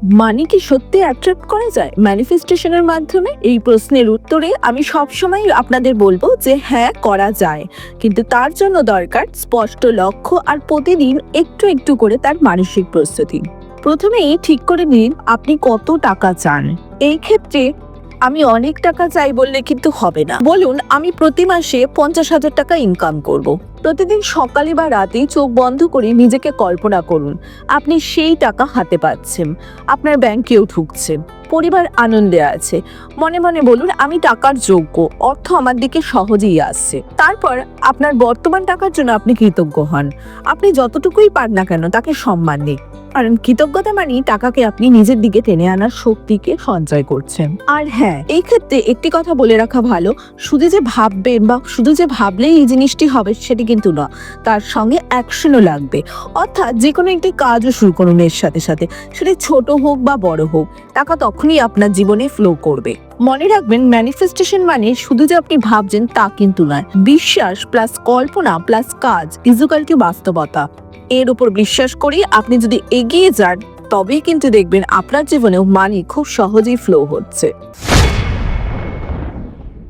মানি কি সত্যি অ্যাট্রাক্ট করা যায় ম্যানিফেস্টেশনের মাধ্যমে? এই প্রশ্নের উত্তরে আমি সবসময় আপনাদের বলবো যে হ্যাঁ, করা যায়, কিন্তু তার জন্য দরকার স্পষ্ট লক্ষ্য আর প্রতিদিন একটু একটু করে তার মানসিক প্রস্তুতি। প্রথমেই ঠিক করে নিন আপনি কত টাকা চান। এই ক্ষেত্রে আমি অনেক টাকা চাই বললে কিন্তু হবে না। বলুন আমি প্রতি মাসে 50,000 টাকা ইনকাম করব। প্রতিদিন সকালে বা রাতে চোখ বন্ধ করে নিজেকে কল্পনা করুন আপনি সেই টাকা হাতে পাচ্ছেন, আপনার ব্যাংকেও ঢুকছে, পরিবার আনন্দে আছে। মনে মনে বলুন আমি টাকার যোগ্য, অর্থ আমার দিকে সহজেই আসছে। তারপর আপনার বর্তমান টাকার জন্য আপনি কৃতজ্ঞ হন। আপনি যতটুকুই পান না কেন তাকে সম্মান দিন, কারণ কৃতজ্ঞতা মানে টাকাকে আপনি নিজের দিকে টেনে আনার শক্তিকে সঞ্চয় করছেন। আর হ্যাঁ, এই ক্ষেত্রে একটি কথা বলে রাখা ভালো, শুধু যে ভাববেন বা শুধু যে ভাবলেই এই জিনিসটি হবে সেটি কিন্তু না, তার সঙ্গে অ্যাকশনও লাগবে। অর্থাৎ যে কোনো একটি কাজও শুরু করুন এর সাথে সাথে, সেটি ছোট হোক বা বড় হোক, টাকা তখনই আপনার জীবনে ফ্লো করবে। মনে রাখবেন ম্যানিফেস্টেশন মানে শুধু যে আপনি ভাবছেন তা কিন্তু নয়, বিশ্বাস প্লাস কল্পনা প্লাস কাজ ইজুকাল টু বাস্তবতা। এর উপর বিশ্বাস করি আপনি যদি এগিয়ে যান তবেই কিন্তু দেখবেন আপনার জীবনেও মানি খুব সহজেই ফ্লো হচ্ছে।